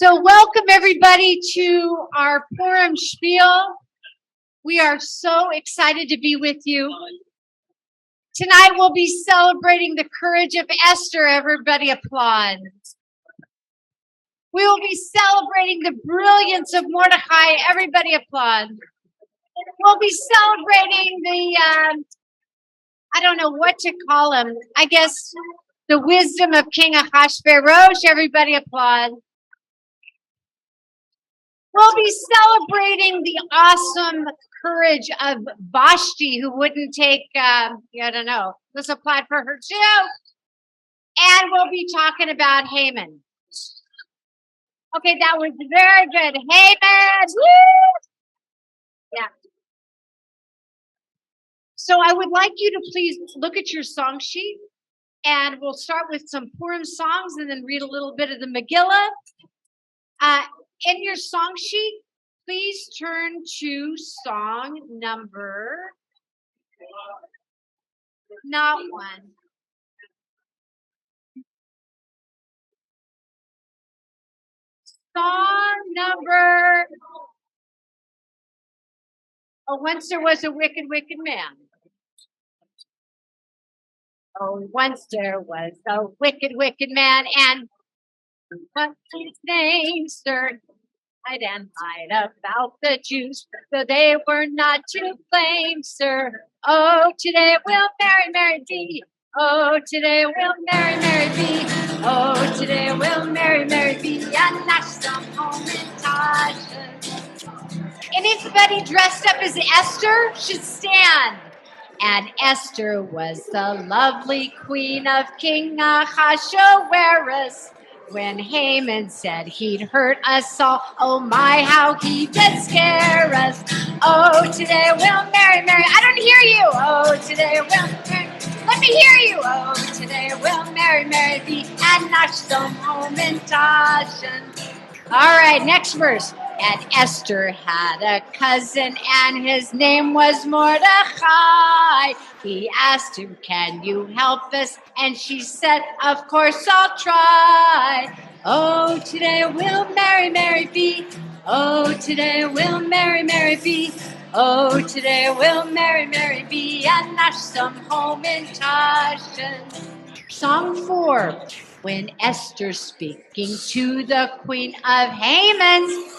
So welcome everybody to our Purimspiel. We are so excited to be with you. Tonight we'll be celebrating the courage of Esther. Everybody applaud. We will be celebrating the brilliance of Mordecai. Everybody applaud. We'll be celebrating the, I don't know what to call him. I guess the wisdom of King Ahasuerus. Everybody applaud. We'll be celebrating the awesome courage of Vashti, who wouldn't take, I don't know, this applied for her too. And we'll be talking about Haman. Okay, that was very good. Haman! Woo! Yeah. So I would like you to please look at your song sheet, and we'll start with some Purim songs and then read a little bit of the Megillah. In your song sheet, please turn to song number, not one. Song number, once there was a wicked, wicked man. Oh, once there was a wicked, wicked man, and what's his name, sir? Hide and hide about the Jews, though they were not to blame, sir. Oh, today we'll marry, Mary be. Oh, today we'll marry, Mary be. Oh, today we'll marry, Mary be. And that's some home in Tasha. Anybody dressed up as Esther should stand. And Esther was the lovely queen of King Ahasuerus. When Haman said he'd hurt us all, oh my, how he did scare us. Oh, today we'll marry, Mary. I don't hear you. Oh, today we'll marry. Let me hear you. Oh, today we'll marry, Mary thee, and not some home in Tashan. All right, next verse. And Esther had a cousin, and his name was Mordecai. He asked him, can you help us? And she said, of course I'll try. Oh, today we'll marry, Mary be. Oh, today we'll marry, Mary be. Oh, today we'll marry, Mary be. And not some home in Tashan. Song 4. When Esther speaking to the queen of Haman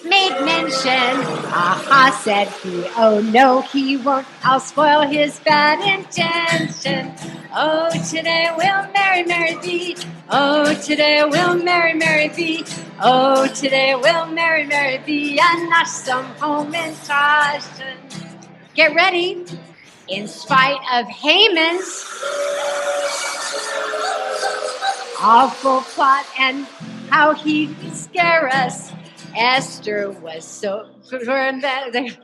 made mention, aha, said he, oh no, he won't, I'll spoil his bad intention. Oh, today we'll marry, Mary thee. Oh, today we'll marry, Mary thee. Oh, today we'll marry, Mary thee, and not some home in Tashan. Get ready. In spite of Haman's awful plot and how he scare us, Esther was so, the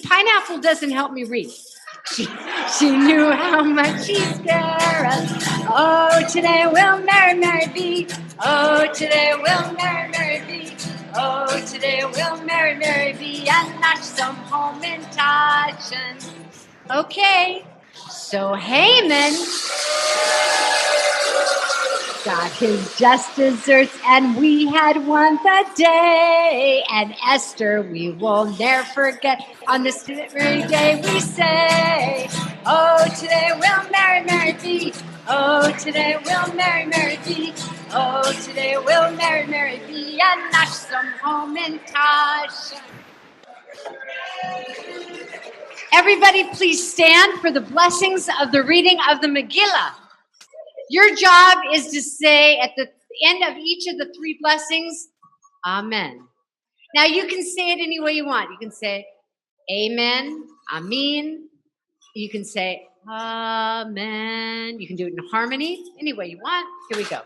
pineapple doesn't help me read. She knew how much he scare us. Oh, today we'll marry, Mary be. Oh, today we'll marry, Mary be. Oh, today we'll marry, Mary be, and not some home in Tashan. Okay, so Haman got his just desserts, and we had won the day. And Esther, we will never forget. On this very day we say, oh, today we'll marry, Mary be. Oh, today we'll marry, Mary be. Oh, today we'll marry, Mary be, and not some home in Tasha. Everybody please stand for the blessings of the reading of the Megillah. Your job is to say at the end of each of the 3 blessings, Amen. Now you can say it any way you want. You can say Amen, Amen. You can say Amen. You can do it in harmony, any way you want. Here we go.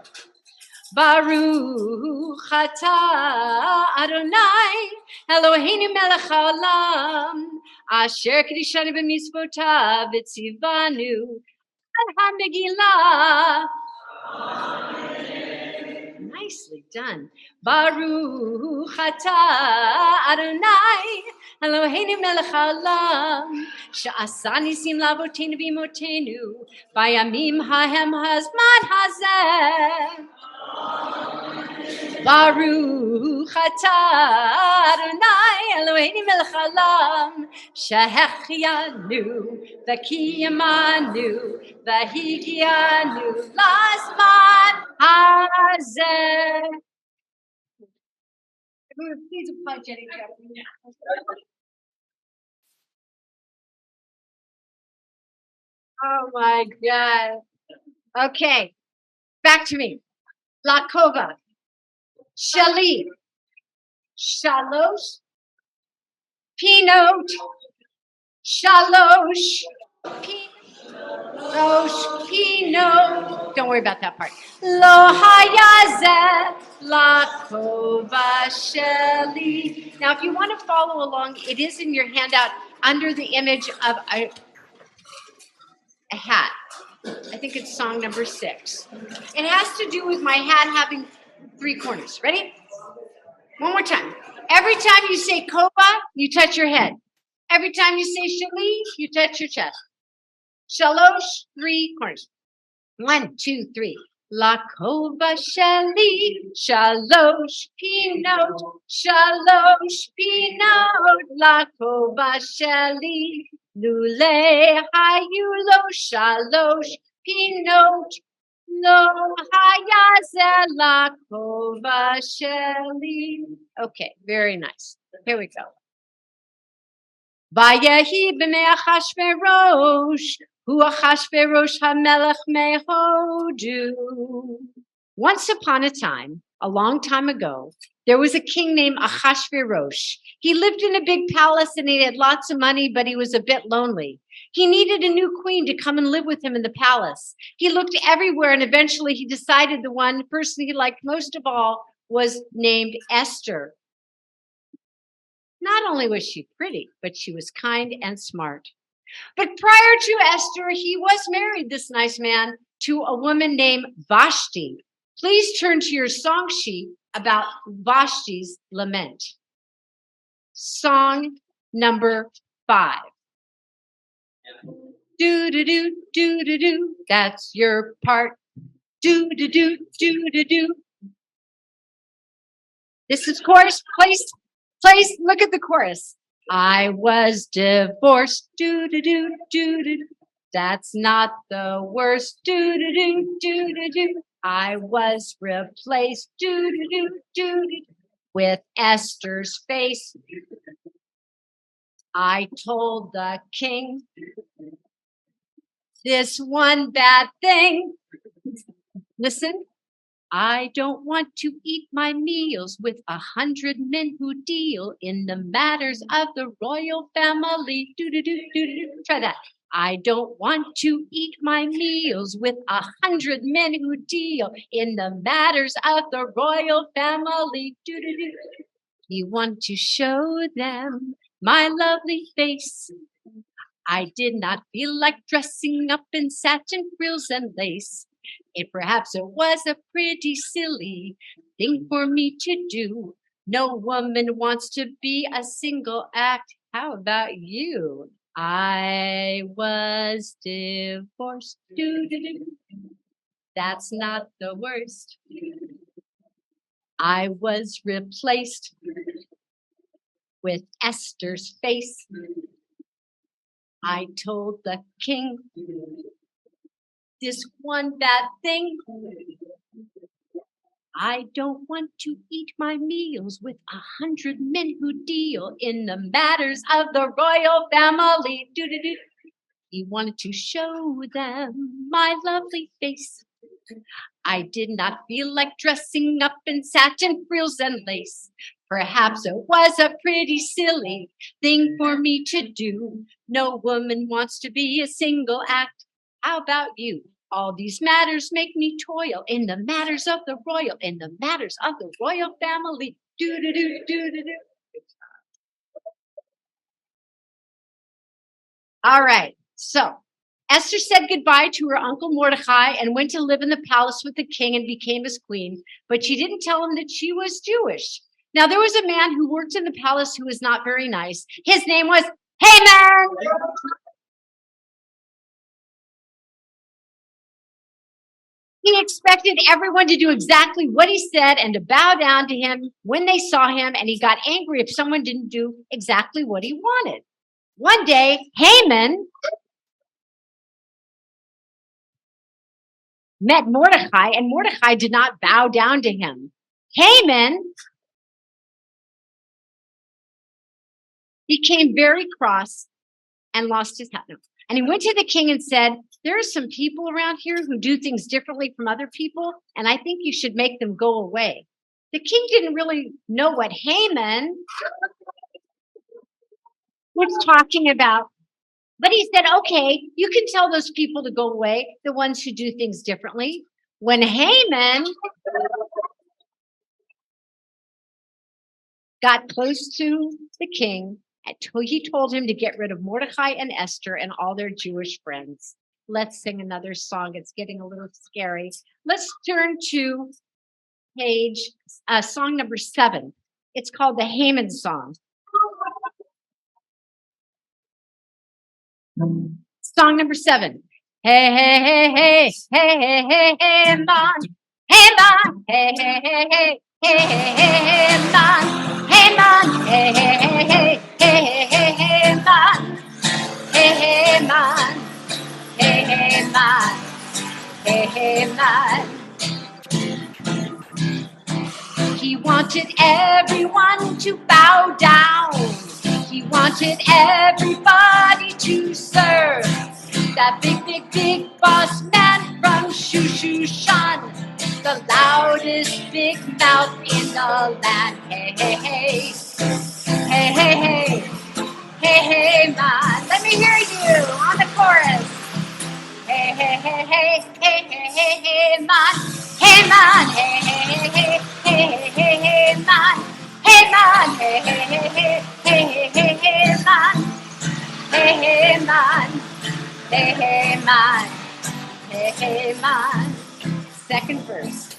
Baruch atah Adonai Eloheinu melech haolam asher kedishanu b'mitzvotav v'tzivanu HaMegillah. Nicely done. Baruch atah Adonai Eloheinu melech haolam she'asa nisim l'avotenu v'imotenu bayamim hahem hazman hazeh. Baruch atah Adonai Eloheinu melech haolam shehechianu v'kiyamanu v'higianu lazman hazeh. Please applaud Jenny Jeffrey. Oh my God. Okay, back to me. Lakova, Shali, Shalosh, Pinot, Shalosh, Pinosh, Pinot. Don't worry about that part. Lo hayazeh, Lakova, Shali. Now, if you want to follow along, it is in your handout under the image of a hat. I think it's song number 6. It has to do with my hat having 3 corners. Ready? One more time. Every time you say Kova, you touch your head. Every time you say Shali, you touch your chest. Shalosh, 3 corners. 1, 2, 3. La Kova Shali, Shalosh Pinot, Shalosh Pinot, La Kova Shali, Lule Hayulo, Shalosh Pinot, Lo Hayazel, La Kova Shali. Okay, very nice. Here we go. Vayehi b'nei Achashverosh, hu Achashverosh hamelech mehodu. Once upon a time, a long time ago, there was a king named Achashverosh. He lived in a big palace and he had lots of money, but he was a bit lonely. He needed a new queen to come and live with him in the palace. He looked everywhere and eventually he decided the one person he liked most of all was named Esther. Not only was she pretty, but she was kind and smart. But prior to Esther, he was married, this nice man, to a woman named Vashti. Please turn to your song sheet about Vashti's lament. Song number 5. Do-do-do, do-do-do, that's your part. Do-do-do, do-do-do. This is chorus. Place, look at the chorus. I was divorced, do-do-do, do-do-do. That's not the worst, do-do-do, do-do-do. I was replaced, do-do-do, do-do-do, with Esther's face. I told the king this one bad thing. Listen. I don't want to eat my meals with 100 men who deal in the matters of the royal family. Do-do-do-do-do. Try that. I don't want to eat my meals with 100 men who deal in the matters of the royal family. Do-do-do. You want to show them my lovely face. I did not feel like dressing up in satin frills and lace. Perhaps it was a pretty silly thing for me to do. No woman wants to be a single act. How about you? I was divorced. That's not the worst. I was replaced with Esther's face. I told the king this one bad thing. I don't want to eat my meals with 100 men who deal in the matters of the royal family. Do-do-do. He wanted to show them my lovely face. I did not feel like dressing up in satin frills and lace. Perhaps it was a pretty silly thing for me to do. No woman wants to be a single act. How about you? All these matters make me toil in the matters of the royal, in the matters of the royal family. Do-do-do, do-do-do. All right, so Esther said goodbye to her uncle Mordecai and went to live in the palace with the king and became his queen, but she didn't tell him that she was Jewish. Now, there was a man who worked in the palace who was not very nice. His name was Haman. He expected everyone to do exactly what he said and to bow down to him when they saw him, and he got angry if someone didn't do exactly what he wanted. One day, Haman met Mordecai, and Mordecai did not bow down to him. Haman became very cross and lost his hat. And he went to the king and said, there are some people around here who do things differently from other people, and I think you should make them go away. The king didn't really know what Haman was talking about, but he said, okay, you can tell those people to go away, the ones who do things differently. When Haman got close to the king, he told him to get rid of Mordecai and Esther and all their Jewish friends. Let's sing another song. It's getting a little scary. Let's turn to song number 7. It's called the Haman song. Song number 7. Hey, hey, hey, hey, hey, hey, hey, hey, Haman, Haman, hey, hey, hey, hey, hey, hey, hey, Haman, Haman, hey, hey, hey, hey, hey, hey, hey, Haman, hey, hey, man, hey, hey, man, hey, hey, man. He wanted everyone to bow down. He wanted everybody to serve that big, big, big boss man from Shushan, the loudest big mouth in the land. Hey, hey, hey, hey, hey, hey, hey, hey, man. Let me hear you on the chorus. Hey, hey, hey, hey, hey, hey, hey, hey, man. Hey, man. Hey, hey, hey, hey, hey, hey, hey, man. Hey, man. Hey, hey, hey, hey, hey, hey, hey, man. Hey, hey, man. Hey, hey, man. Hey, hey, man. Second verse.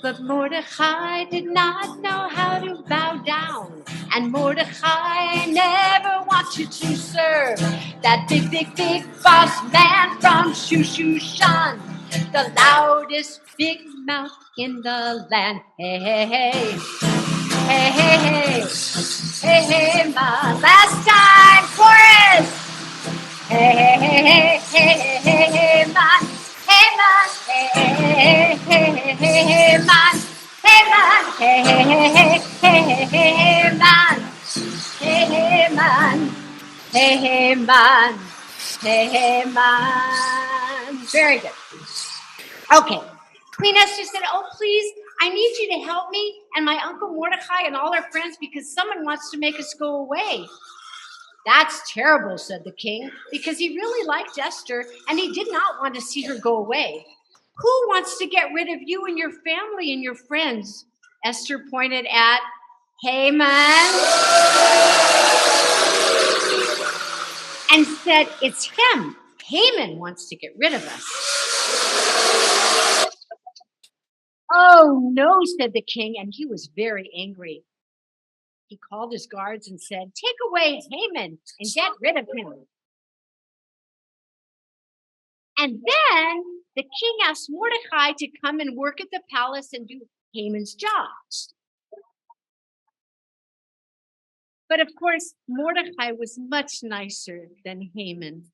But Mordecai did not know how to bow down, and Mordecai never wanted to serve that big, big, big boss man from Shushan, the loudest big mouth in the land. Hey, hey, hey, hey, hey, hey, hey, hey, man. Last time, chorus. Hey, hey, hey, hey, hey, hey, man. Hey, man. Hey, hey, hey, hey, hey, man. Hey, man. Hey, hey, hey, hey, hey, hey, man. Hey, hey, man. Hey, hey, man. Hey, hey, man. Very good. Okay. Queen Esther said, oh, please, I need you to help me and my Uncle Mordecai and all our friends because someone wants to make us go away. That's terrible, said the king, because he really liked Esther and he did not want to see her go away. Who wants to get rid of you and your family and your friends? Esther pointed at Haman and said, it's him. Haman wants to get rid of us. Oh, no, said the king, and he was very angry. He called his guards and said, take away Haman and get rid of him. And then the king asked Mordecai to come and work at the palace and do Haman's job. But of course, Mordecai was much nicer than Haman.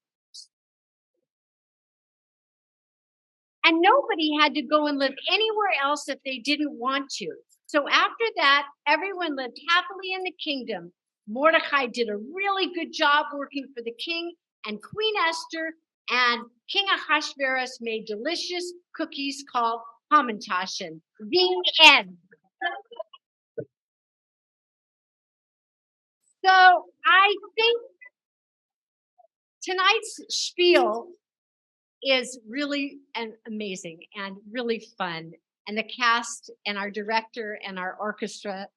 And nobody had to go and live anywhere else if they didn't want to. So after that, everyone lived happily in the kingdom. Mordecai did a really good job working for the king, and Queen Esther and King Ahasuerus made delicious cookies called hamantaschen. The end. So I think tonight's spiel is really amazing and really fun. And the cast and our director and our orchestra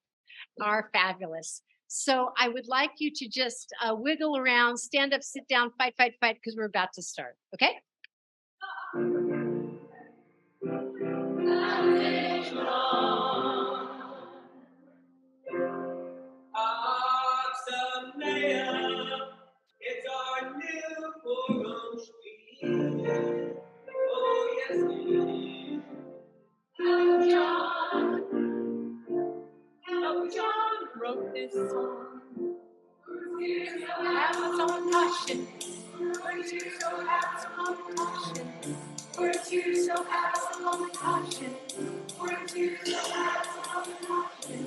are fabulous. So I would like you to just wiggle around, stand up, sit down, fight, fight, fight, because we're about to start. Okay? It's our new Purimspiel. Oh, yes, Have some caution. Weren't you so have some caution? Weren't you so have some caution? Weren't you so have some caution?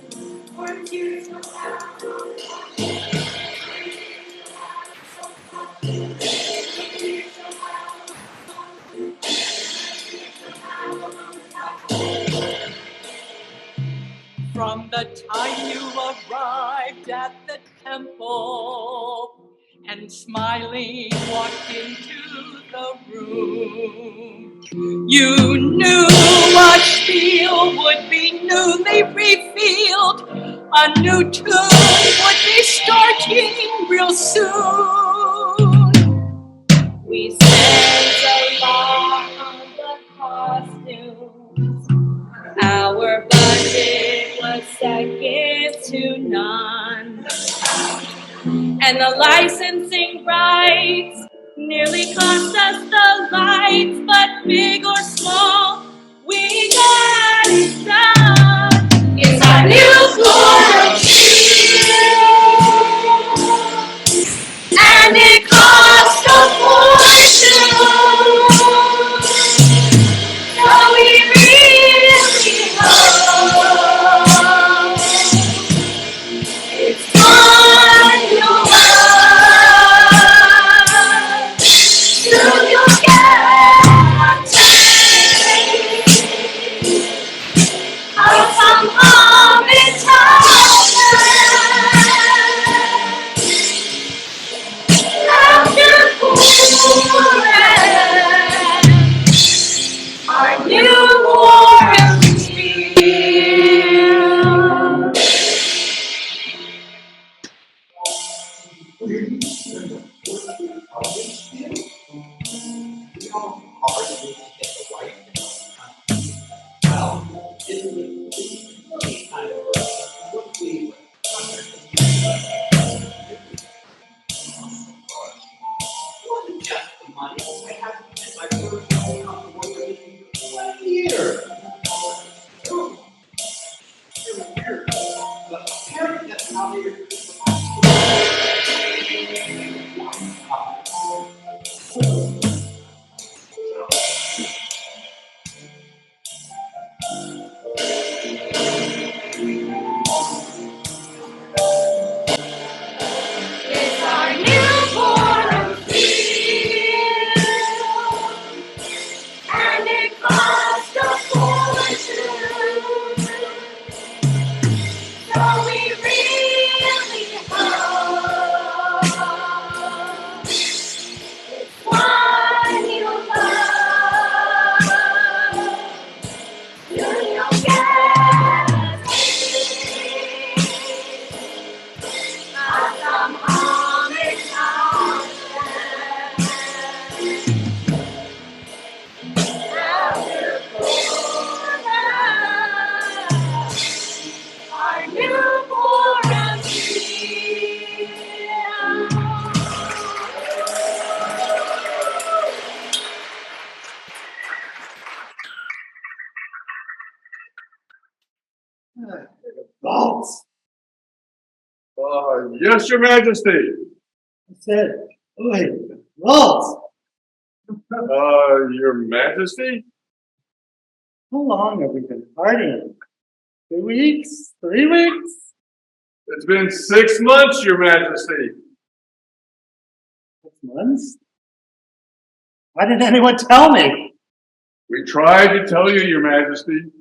Weren't you so have some From the time you arrived at the temple and smiling walked into the room, you knew a Spiel would be newly revealed. A new tune would be starting real soon. We sent along the costumes. Our budget was second to none. And the licensing rights nearly cost us the lights, but big or small, we got it done. It's our new floral field, and it cost a fortune. So we really hope it's fun to love. Soon you'll get a taste of some homage. After Purim, our new Purimspiel. It's our newborn field, and it cost a fortune. So we really hope it's one you'll love. Soon you'll get a taste of some homage. After Purim, our new Vaults. Yes, Your Majesty. I said, "Oi, vaults." Your Majesty? How long have we been partying? 2 weeks? 3 weeks? It's been 6 months, Your Majesty. 6 months? Why didn't anyone tell me? We tried to tell you, Your Majesty,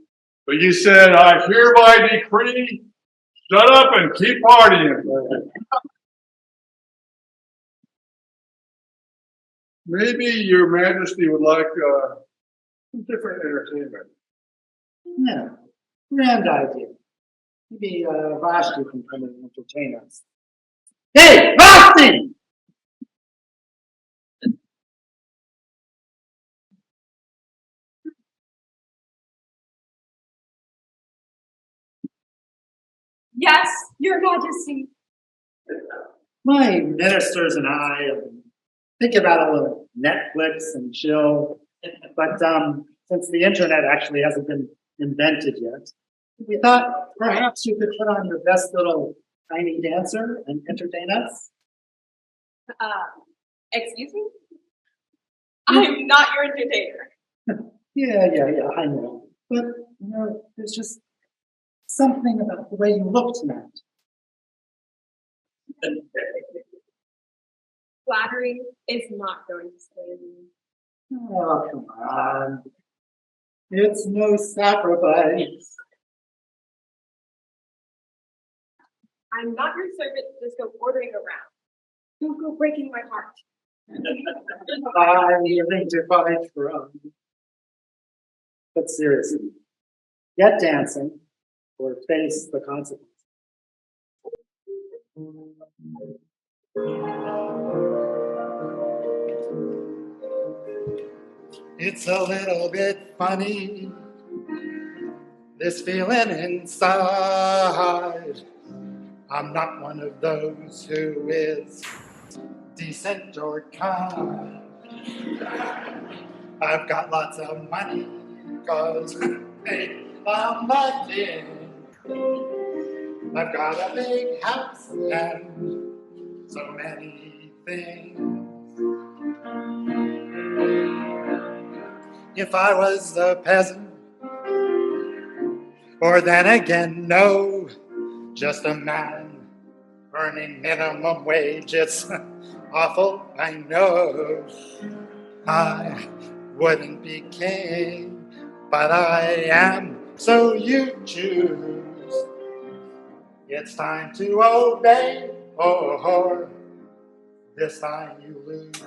but you said, I hereby decree, shut up and keep partying. Maybe Your Majesty would like some different entertainment. Yeah, grand idea. Maybe Vashti can come and entertain us. Hey, Vashti! Yes, Your Majesty. My ministers and I have been thinking about a little Netflix and chill, but since the internet actually hasn't been invented yet, we thought perhaps you could put on your best little tiny dancer and entertain us. Excuse me? I'm not your entertainer. Yeah, I know. But, there's just something about the way you look tonight. Flattery is not going to sway me. Oh, come on. It's no sacrifice. I'm not your servant to just go ordering around. Don't go breaking my heart. I'm willing to fight from. But seriously, get dancing or face the consequences. It's a little bit funny, this feeling inside. I'm not one of those who is decent or kind. I've got lots of money, cause hey, I'm lucky. I've got a big house and so many things. If I was a peasant, or then again, no, just a man earning minimum wage, it's awful, I know. I wouldn't be king, but I am, so you choose. It's time to obey, or this time you lose.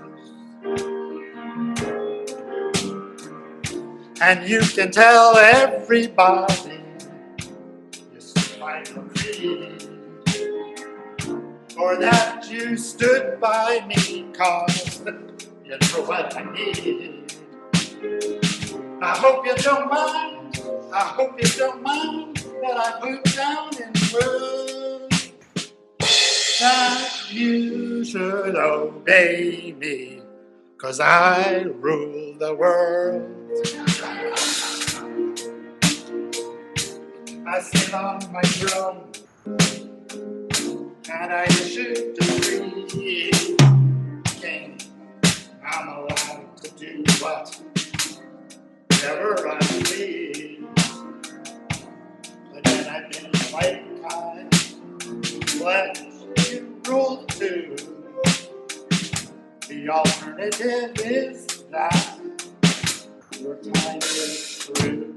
And you can tell everybody you stood by your creed, or that you stood by me, cause you know what I need. I hope you don't mind, that I put down in words that you should obey me, cause I rule the world. I sit on my throne and I issue decree. King, I'm allowed to do whatever I please. But then I've been quite kind, let you rule too. The alternative is that your time is through.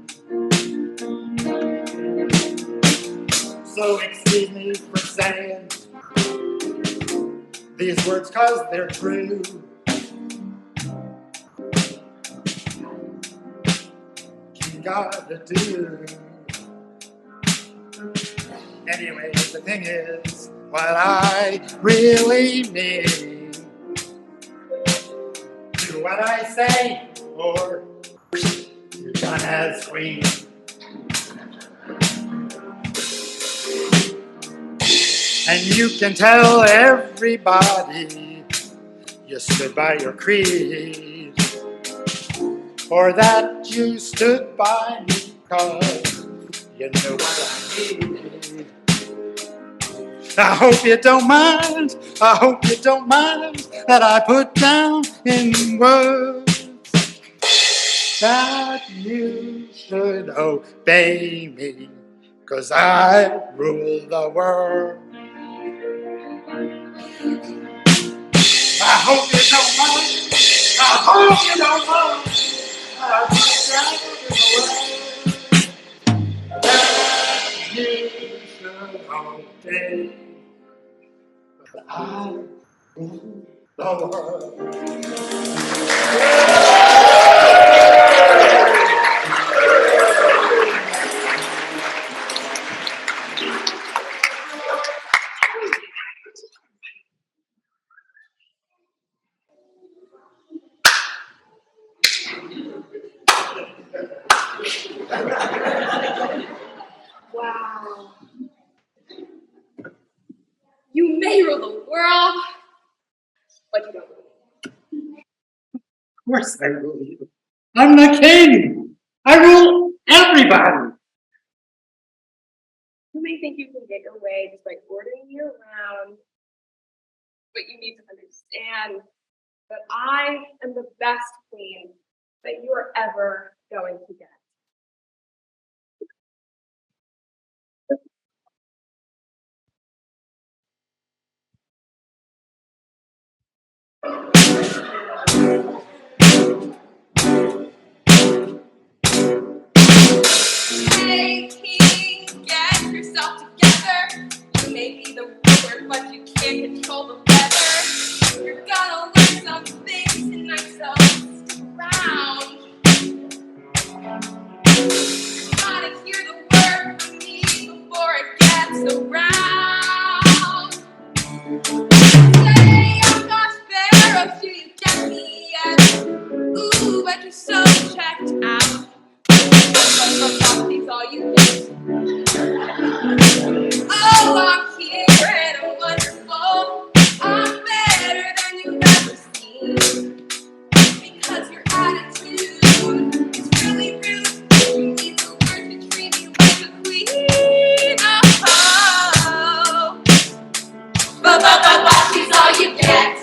So excuse me for saying these words, cause they're true. You gotta do. Anyway, the thing is, what I really mean, do what I say, or you're done as queen. And you can tell everybody you stood by your creed, or that you stood by me, cause you know what I need. I hope you don't mind, that I put down in words that you should obey me, cause I rule the world. I hope you don't mind, that I put down in words that you should obey. I rule the world. Wow. You may rule the world, but you don't. Of course I rule you. I'm the king. I rule everybody. You may think you can get your way just by ordering me around, but you need to understand that I am the best queen that you are ever going to get. Hey, king, get yourself together. You may be the ruler, but you can't control the weather. You're gonna learn some things tonight, so stick around. Gotta hear the word from me before it gets around. Say, I'm not Sparrow, do you get me yet? Ooh, but you're so checked out. But all you get. Oh, I'm here and I'm wonderful. I'm better than you've ever seen. Because your attitude is really rude. You need to learn to treat me like a queen. Oh, but she's all you get.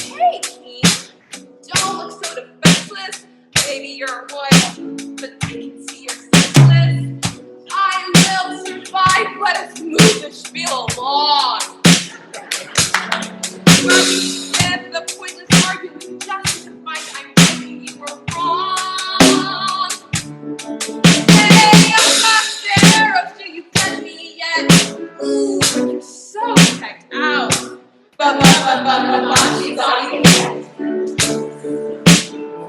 Hey, king, don't look so defenseless. Maybe you're royal, but I can see you're senseless. I will survive, but let's move the spiel along. Where we get the pointless argument just to find I'm right and you were wrong. Hey, I'm not Sparrow, do you get me yet? Ooh, but you're so checked out. She's all you get.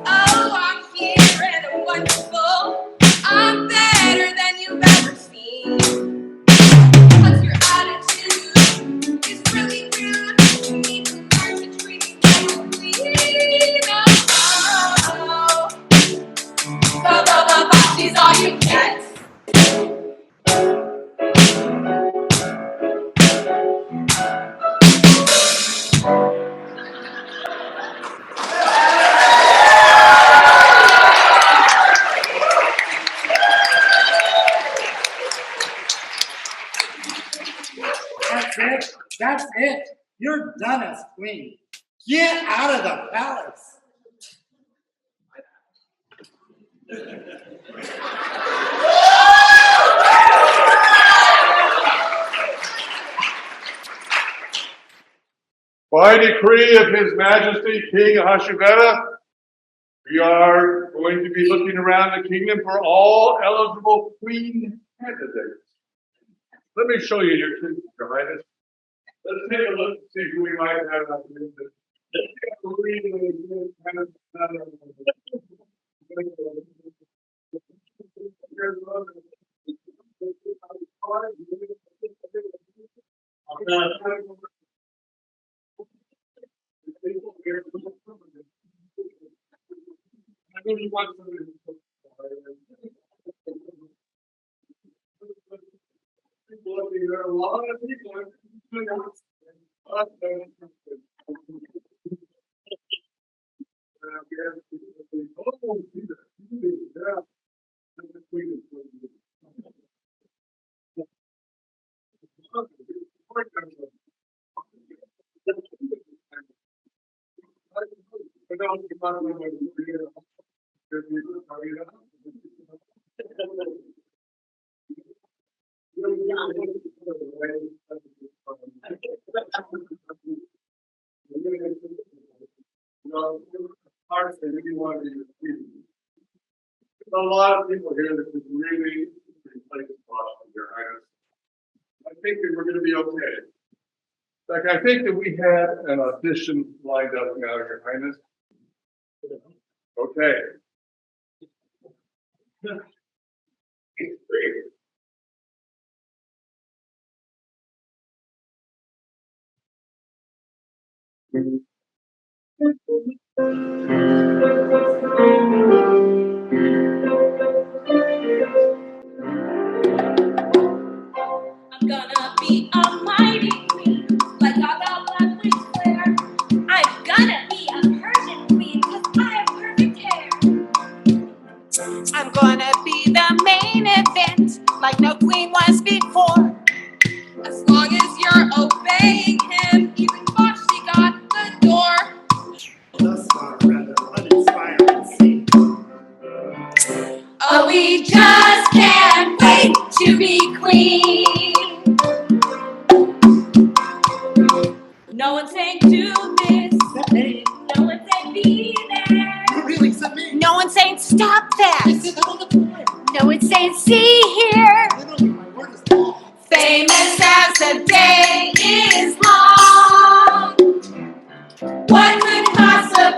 Oh, I'm here and I'm wonderful. I'm better than you've ever seen. But your attitude is really rude. You need to learn to treat me like a queen. Oh, she's all you get. That's it. That's it. You're done as queen. Get out of the palace. By decree of His Majesty King Ahasuerus, we are going to be looking around the kingdom for all eligible queen candidates. Let me show you your kingdom, Your Highness. Let's take a look and see who we might have on the list. I really want somebody who's there are a lot of people. There's a lot of people here that could really replace Boston, Your Highness. I think that we're going to be okay. In fact, I think that we have an audition lined up now, Your Highness. Okay. I'm gonna be a mighty queen, like Gaga Black Claire. I'm gonna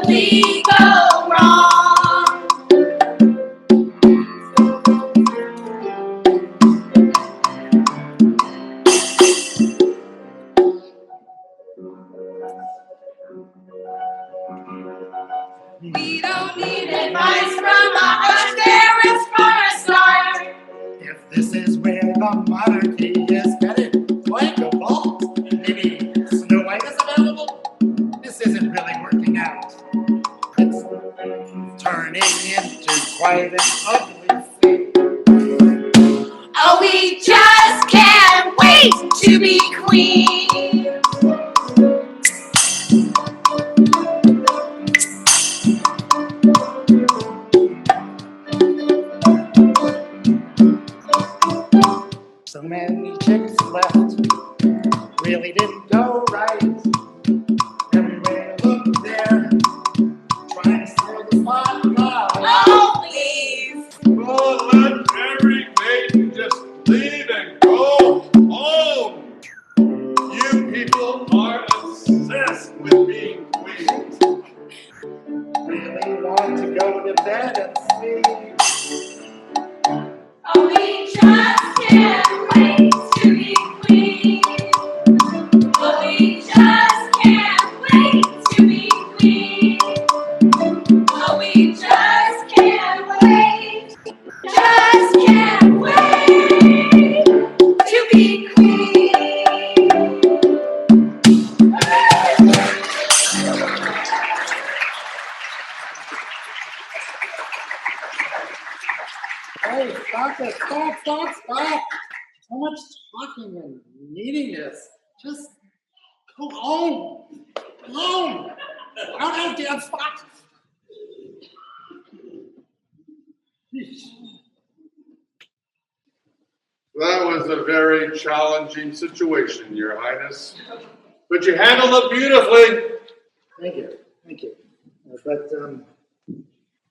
we go wrong? We don't need advice from our parents for a start. If this is where the monarchy is headed, like a vault, maybe Snow White is available? This isn't really working out. It's turning into quite an ugly thing. Oh, we just can't wait to be queen. So many chicks left, really didn't go right. Everywhere you look there, trying to steal the spotlight. Oh, please. Oh, let every maiden just leave and go home. You people are obsessed with being queens. Really want to go to bed and sleep. Oh, we just can't wait to be queen. Oh, we just can't wait to be queen. Oh, we just can't wait. Just can't wait to be queen. Hey, stop it, stop. So much talking and neediness. Just go home. Home. I don't have damn spot. That was a very challenging situation, Your Highness. But you handled it beautifully. Thank you. But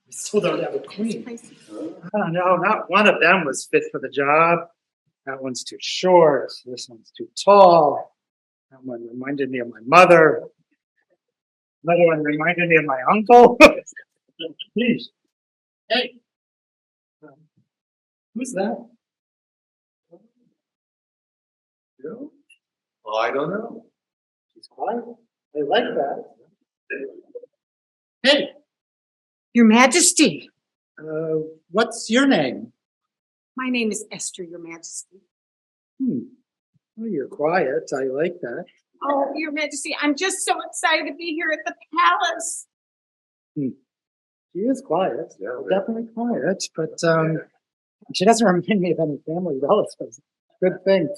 we still don't have a queen. I don't know, not one of them was fit for the job. That one's too short. This one's too tall. That one reminded me of my mother. Another one reminded me of my uncle. Jeez. Hey. Who's that? You? Well, I don't know. She's quiet. I like that. Hey, Your Majesty, what's your name? my name is Esther, Your Majesty. Oh, you're quiet. I like that. Oh, Your Majesty, I'm just so excited to be here at the palace. She is quiet. Yeah, Definitely quiet, but she doesn't remind me of any family relatives. Good thing.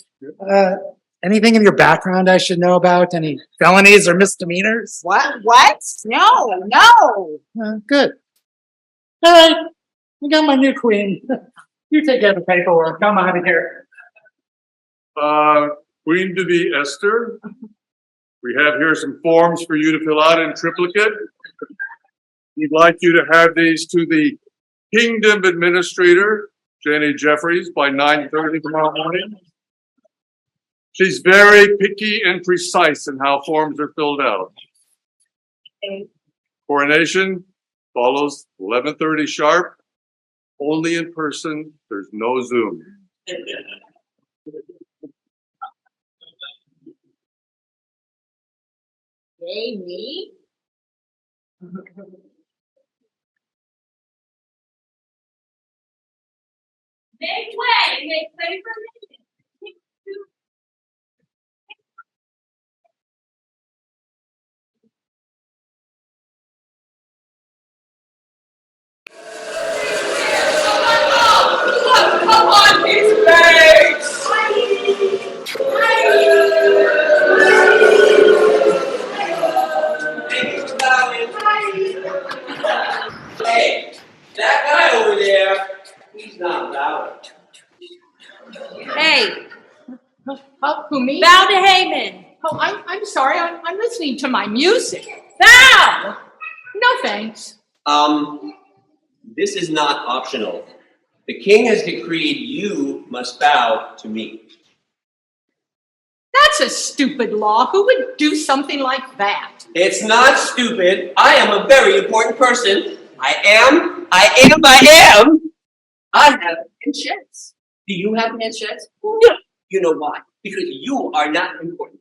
Anything in your background I should know about? Any felonies or misdemeanors? What? No. Good. All right. I got my new queen. You take care of the paperwork. Come out of here. Queen to be Esther. We have here some forms for you to fill out in triplicate. We'd like you to have these to the Kingdom Administrator, Jenny Jeffries, by 9:30 tomorrow morning. She's very picky and precise in how forms are filled out. Coronation follows 11:30 sharp, only in person. There's no Zoom. Hey, me? Make way for me. Come on, his face! Hey, that guy over there, he's not valid. Hey, Who, me? bow to Haman. Oh, I'm sorry. I'm listening to my music. Bow! No thanks. This is not optional. The king has decreed you must bow to me. That's a stupid law. Who would do something like that? It's not stupid. I am a very important person. I am. I have manchettes. Do you have manchettes? No. You know why? Because you are not important.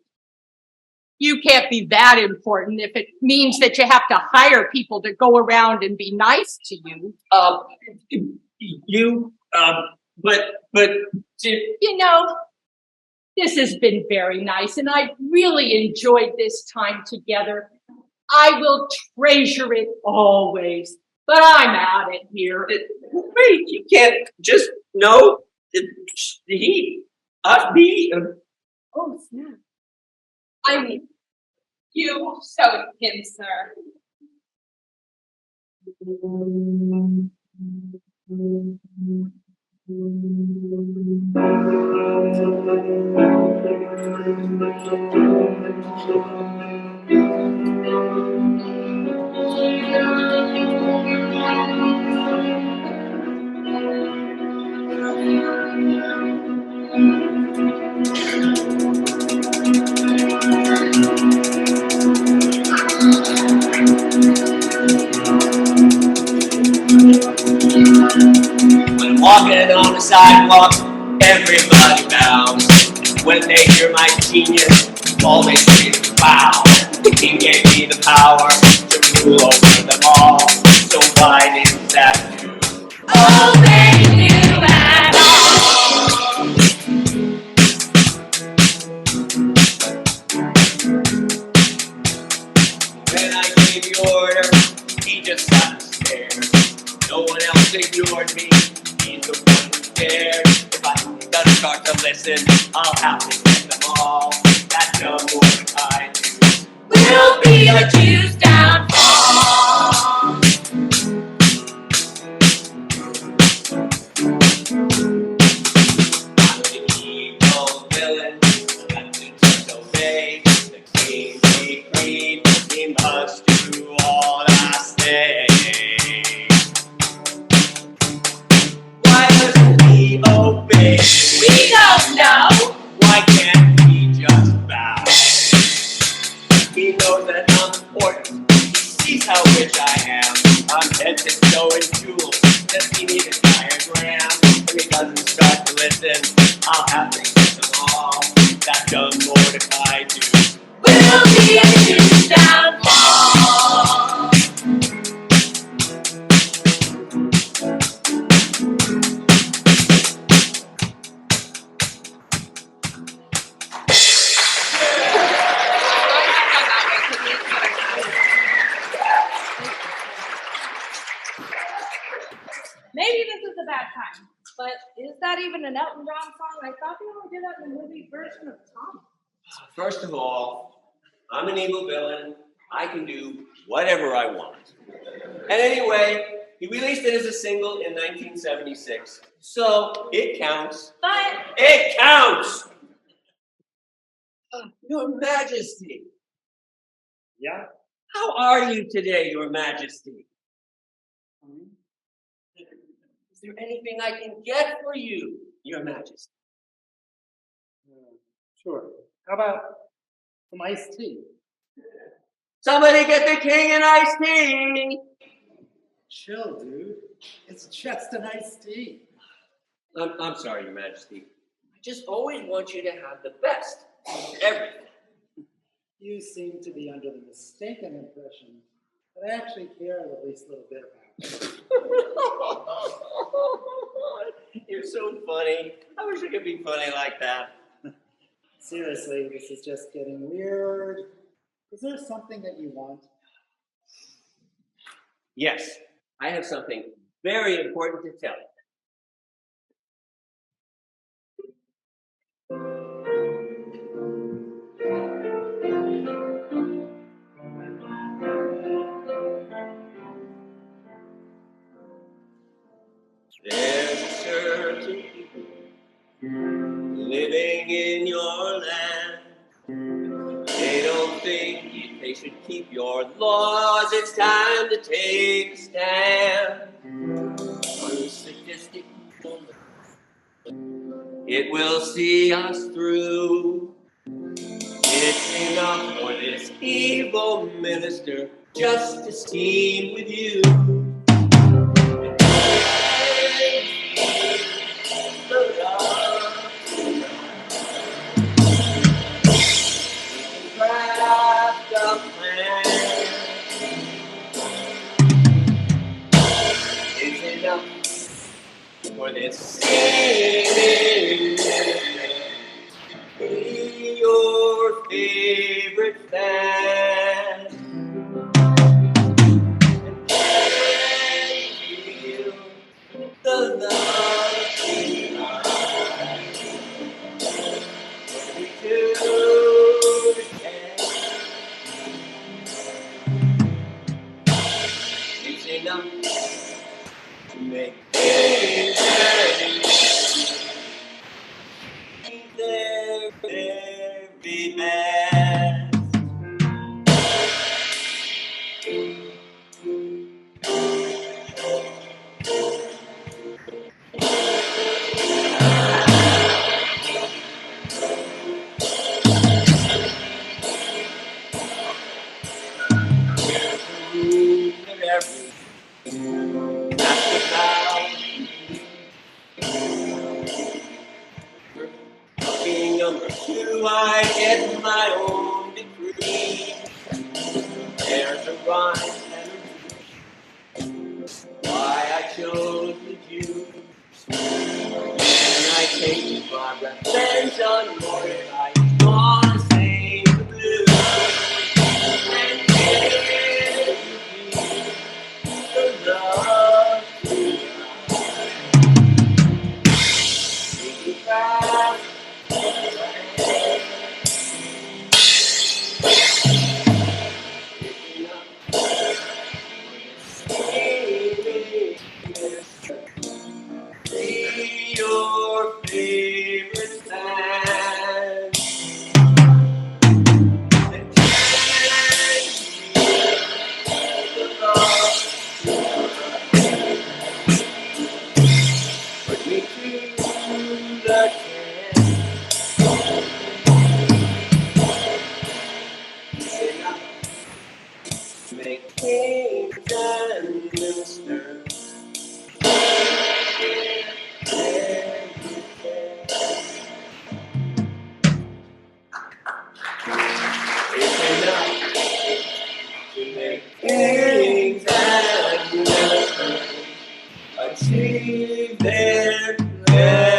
You can't be that important if it means that you have to hire people to go around and be nice to you. You know, this has been very nice, and I've really enjoyed this time together. I will treasure it always, but I'm out of here. Wait, you can't just Oh, snap. I mean, you showed him, sir. When walking on the sidewalk, everybody bows. When they hear my genius, all they say is wow. The king gave me the power to rule over them all. So why didn't that Obey you at all. when I gave the order, he just sat and stared. No one else ignored me, he's the one who cared. If I gotta start to listen, I'll have to get them all. That's no more than I do. We'll be a Jew's downfall. I'm the evil villain, got to just obey. The king decreed, he must do all I say. Why doesn't he obey? We don't know. Why can't he just bow? He knows that I'm important. He sees how rich I am. I'm head to toe in jewels. Does he need a diagram? When he doesn't start to listen, I'll have to get them all. That dumb Mordecai do. We'll be a Jew's downfall. Maybe this is a bad time, but is that even an Elton John song? I thought they only did that in the movie version of Tom. First of all, I'm an evil villain. I can do whatever I want. And anyway, he released it as a single in 1976. So it counts. But It counts! Your Majesty, Yeah? how are you today, Your Majesty? Is there anything I can get for you, Your Majesty? Sure. How about some iced tea? Somebody get the king an iced tea! Chill, dude. It's just an iced tea. I'm sorry, Your Majesty. I just always want you to have the best of everything. You seem to be under the mistaken impression that I actually care at least a little bit about it. You're so funny. I wish I could be funny like that. Seriously, this is just getting weird. Is there something that you want? Yes, I have something very important to tell you. There's a certain people living in your land. They don't think they should keep your laws. It's time to take a stand. One sadistic woman, it will see us through. It's enough for this evil minister just to scheme with you. The love craft a plan. It's enough for this scheming minister. Be your favorite fan. And can you feel the love tonight? When we do it, it's enough to make their very best. Number two, I get my own degree. There's a rhyme and a reason why I chose the Jew. And I take my revenge on Mordecai. Gonna sing the blues and give the love tonight. Fast. Be your favorite band. And can the love put me to the can. Make kings and ministers. It's enough to make kings and ministers achieve their very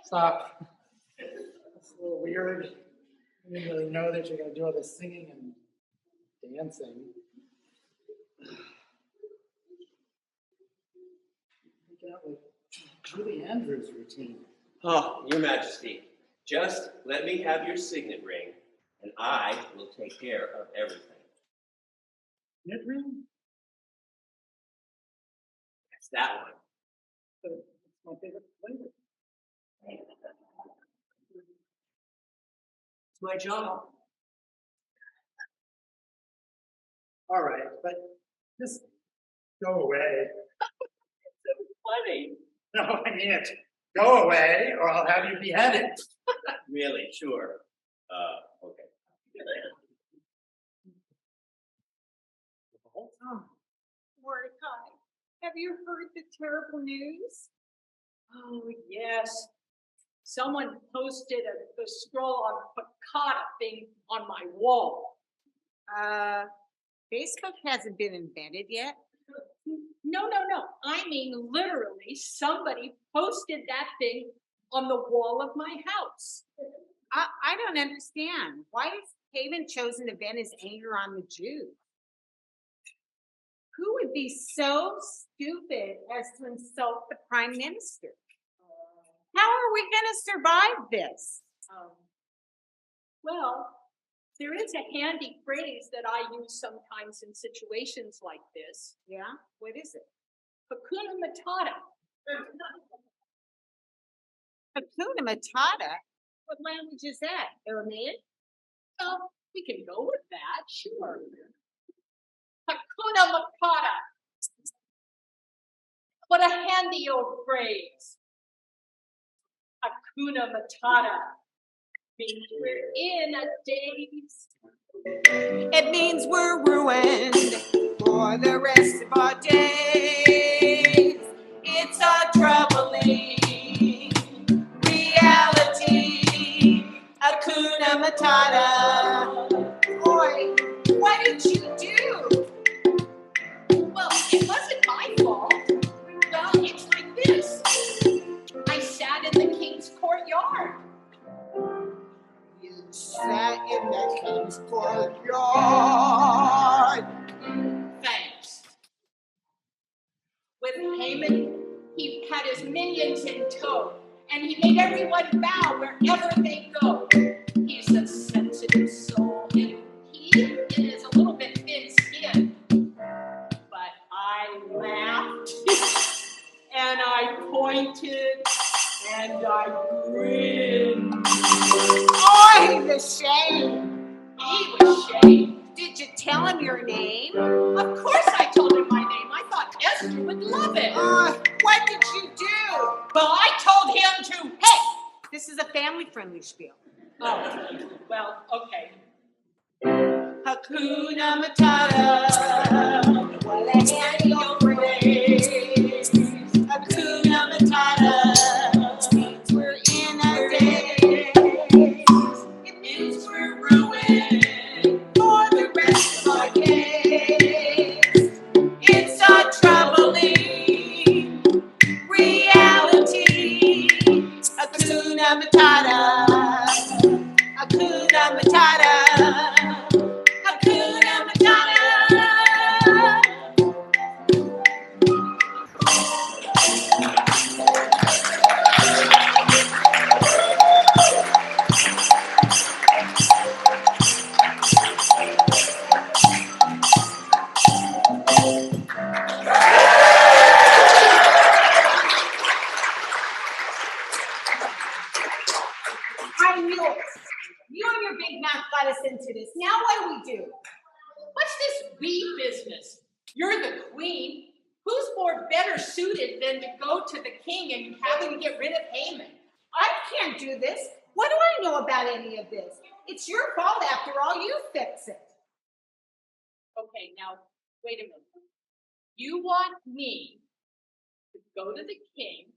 Stop. It's a little weird. I didn't really know that you're going to do all this singing and dancing. Making out with Julie Andrews' routine. Oh, Your Majesty, just let me have your signet ring, and I will take care of everything. Knit ring? That's that one. It's my favorite flavor. It's my job. All right, but just go away. Funny. No, I mean it. Go away, or I'll have you beheaded. Really, sure. Okay. The whole time. Mordecai, have you heard the terrible news? Oh, yes. Someone posted a scroll on piccata thing on my wall. Facebook hasn't been invented yet. No. I mean, literally, somebody posted that thing on the wall of my house. I don't understand. Why has Haven chosen to vent his anger on the Jews? Who would be so stupid as to insult the prime minister? How are we going to survive this? Well, there is a handy phrase that I use sometimes in situations like this. Yeah? What is it? Hakuna Matata. Hakuna Matata? What language is that? Aramaic? Well, we can go with that, sure. Hakuna Matata. What a handy old phrase. Hakuna Matata means we're in a daze. It means we're ruined for the rest of our days. It's a troubling reality. Hakuna Matata. Boy, what did you do? Well, it wasn't my fault. Well, it's like this. I sat in the king's courtyard. You sat in the king's courtyard. Thanks. With Haman, he had his minions in tow, and he made everyone bow wherever they go. He's a sensitive soul, and he is a little bit thin-skinned. But I laughed, and I pointed, and I grinned. Oh, he was ashamed. He was shamed. Did you tell him your name? Of course I told him my name. I thought Esther would love it. What did you do? Well, I told him to, hey! This is a family-friendly spiel. Oh, well, okay. Hakuna Matata. What a handy old phrase. Hakuna Matata. Means we're in a daze. It means we're ruined for the rest of our days. It's a troubling reality. Hakuna Matata. Hakuna Matata. Hakuna Matata. I knew it. You and your big mouth got us into this. Now what do we do? What's this we business? You're the queen. Who's more better suited than to go to the king and have him get rid of Haman? I can't do this. What do I know about any of this? It's your fault after all. You fix it. Okay, now, wait a minute. You want me to go to the king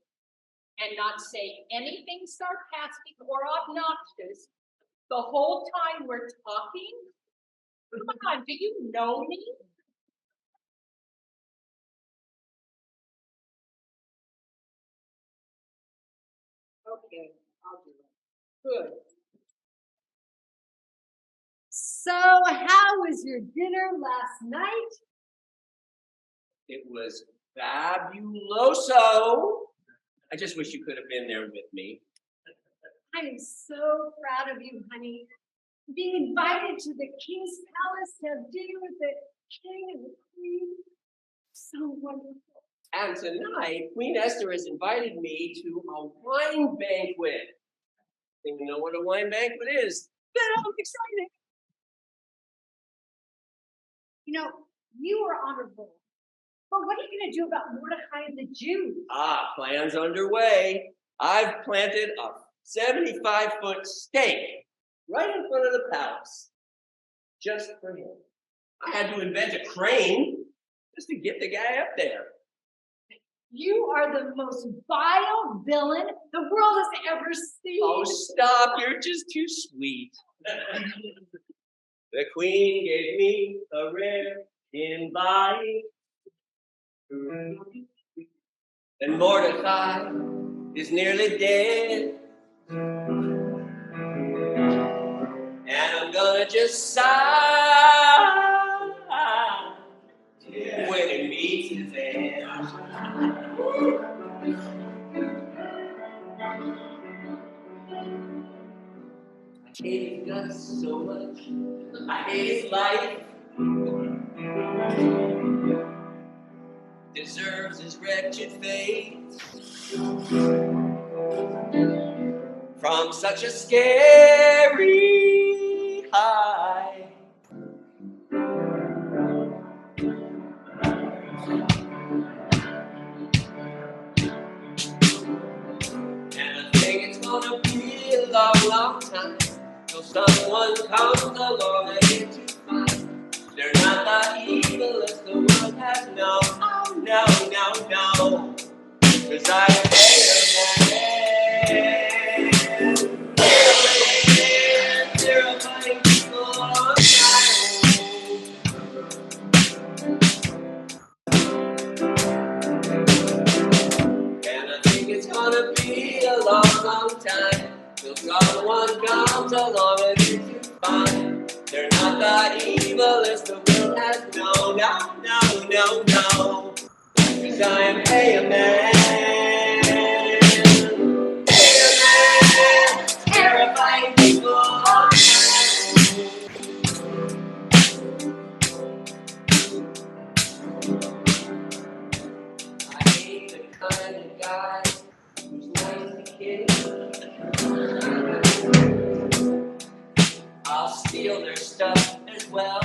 and not say anything sarcastic or obnoxious the whole time we're talking? Come on, do you know me? Okay, I'll do it. Good. So, how was your dinner last night? It was fabuloso. I just wish you could have been there with me. I am so proud of you, honey. Being invited to the king's palace to have dinner with the king and the queen. So wonderful. And tonight, Queen Esther has invited me to a wine banquet. Think you know what a wine banquet is? That sounds exciting. You know, you are honorable. But what are you going to do about Mordecai and the Jews? Plans underway. I've planted a 75-foot stake right in front of the palace, just for him. I had to invent a crane just to get the guy up there. You are the most vile villain the world has ever seen. Oh, stop. You're just too sweet. The queen gave me a rare invite. And Mordecai is nearly dead. And I'm gonna just sigh when it meets his end. I hate his guts so much. I hate his life. Deserves his wretched fate. from such a scary high. And I think it's gonna be a long, long time till someone comes along and gets you fine. They're not the evilest the world has known. Oh, no, no, no. 'Cause I am terrifying people on my own. And I think it's gonna be a long, long time till someone comes along and gives you fine. They're not the evilest the world has known. No, no, no, no. 'Cause I am a man. Terrifying people on my own. I ain't the kind of guy who's nice to kids. I'll steal their stuff as well.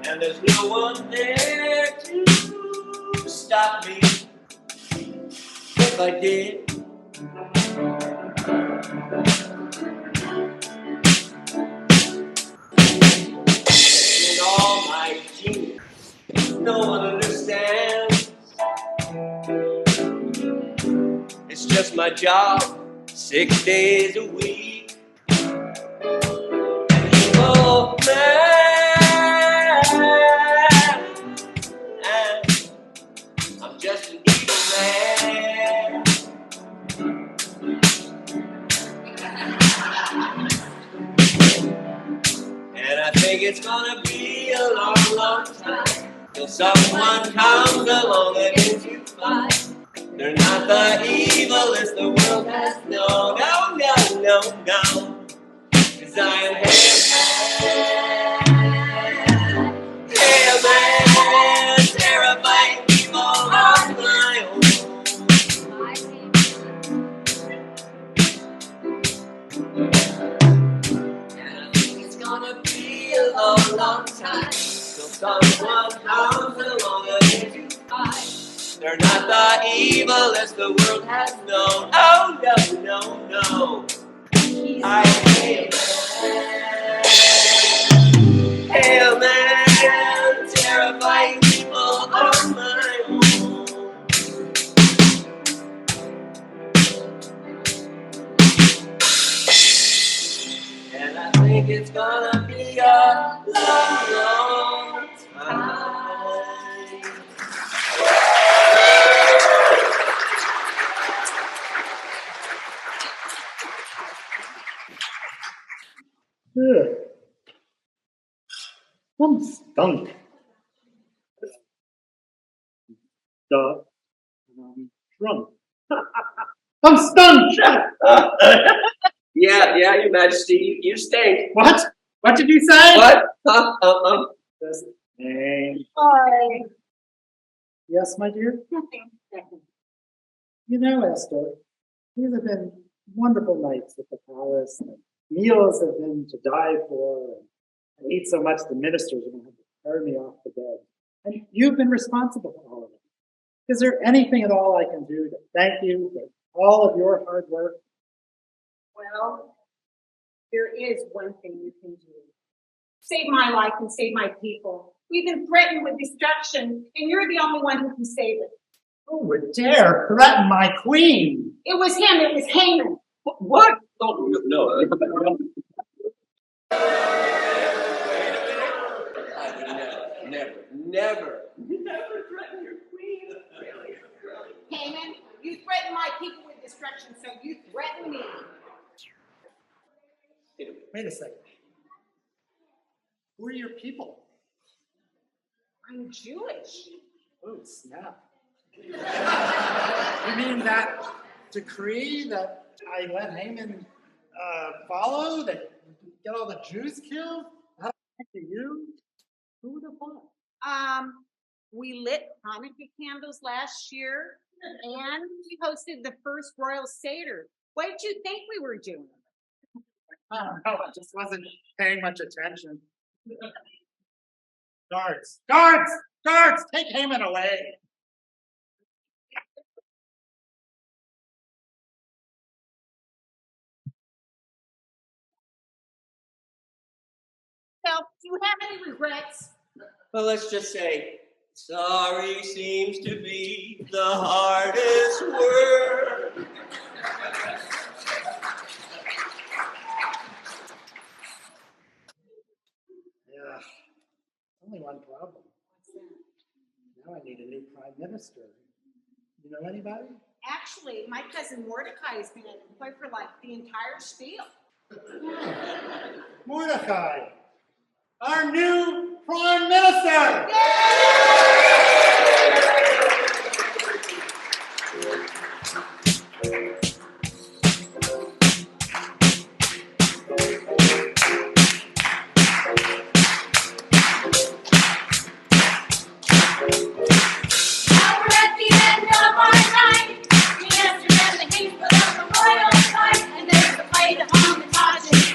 And there's no one there to stop me if I did. In all my genius, no one understands. It's just my job, 6 days a week. An evil man. I'm just an evil man. And I think it's gonna be a long, long time till someone comes along and gives you fine. They're not the evilest the world has known. No, no, no, no. 'Cause I am a man, terrifying people on my own. And I think it's gonna be a long, long time till someone comes along and gives you fine. They're not the evilest the world has known. Oh, no, no, no. I am a man, terrifying people on my own. And I think it's gonna be a long, long time. Ugh. I'm stunk. Duh. I'm drunk. I'm stunk! Yeah, Your Majesty, you stink. What? What did you say? What? Just name. Hi. Yes, my dear? Nothing. You know, Esther, these have been wonderful nights at the palace. And meals have been to die for. And I eat so much the ministers are going to have to carry me off the bed. And you've been responsible for all of it. Is there anything at all I can do to thank you for all of your hard work? Well, there is one thing you can do. Save my life and save my people. We've been threatened with destruction, and you're the only one who can save it. Who would dare threaten my queen? It was him, it was Haman. What? Oh, no. Never threaten your queen. Really? Haman, you threaten my people with destruction, so you threaten me. Wait a second. Who are your people? I'm Jewish. Oh, snap. You mean that decree that I let Haman follow, that get all the Jews killed? How to you? Who would have thought? We lit Hanukkah candles last year, And we hosted the first Royal Seder. What did you think we were doing? I don't know, I just wasn't paying much attention. Guards, guards, guards, take Haman away. Now, do you have any regrets? Well, let's just say, sorry seems to be the hardest word. Yeah, only one problem. Now I need a new prime minister. You know anybody? Actually, my cousin Mordecai has been employed for like the entire Spiel. Mordecai, our new prime minister. Now we're at the end of our night. We answered and the king put up a royal fight. And there's a plate of homage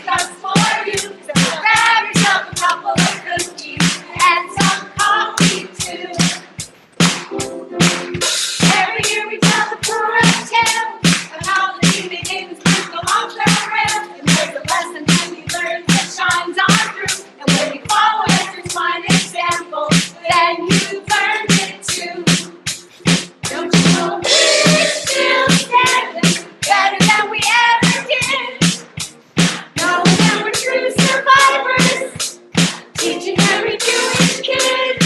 just for you. So grab yourself a couple of cookies and some coffee too. Every year we tell the Purim tale of how the demon kings go off their rail. And there's a lesson that we learn that shines on through. And when you follow Esther's fine example, then you've learned it too. Don't you know we're still standing better than we ever did? Knowing that we're true survivors, teaching every Jewish kid.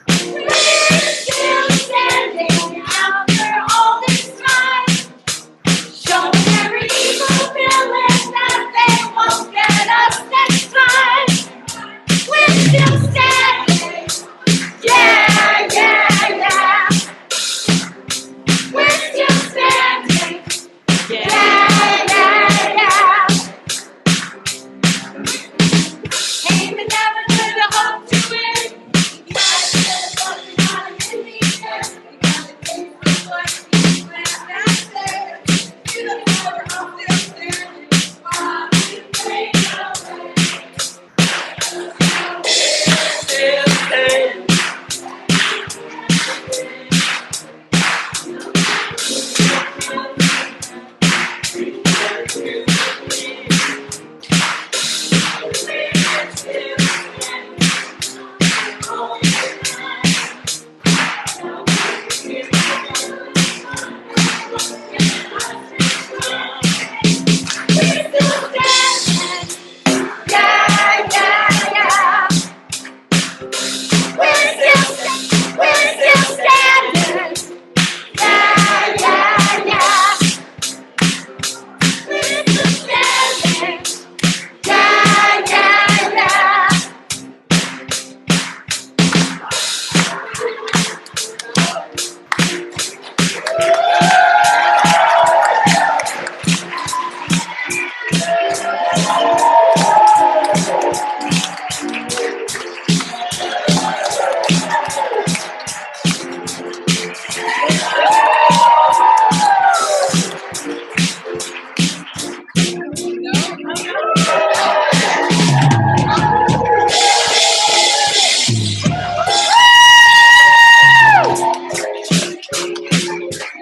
We're still standing after all this time, showing every evil villain that they won't get us next time. We're still standing, yeah, yeah, yeah. We're still standing, yeah, yeah, yeah. Haman never could have hoped to win. He tried to get us up and got him in the air. He got the king for what he went back there. You don't know how they're standing while we fade away. Still standing. We're still standing, yeah, yeah, yeah. We're still standing, yeah, yeah, yeah. We're still standing, yeah, yeah, yeah.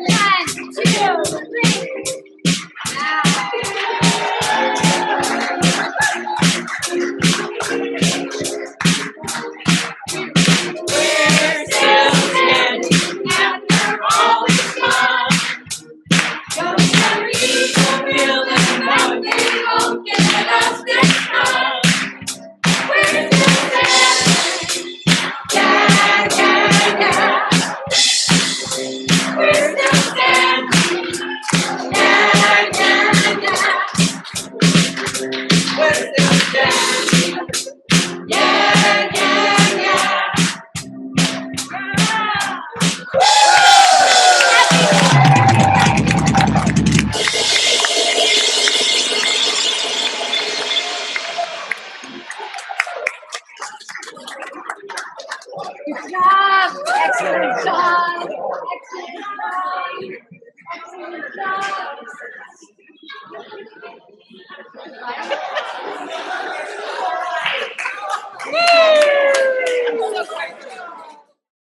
One, two, three. We're still standing after all this time. Don't worry, evil villain, that they won't get us next time. We're still standing, yeah, yeah, yeah. We're still standing, yeah, yeah, yeah. We're still standing, yeah, yeah, yeah. Good job. Excellent job.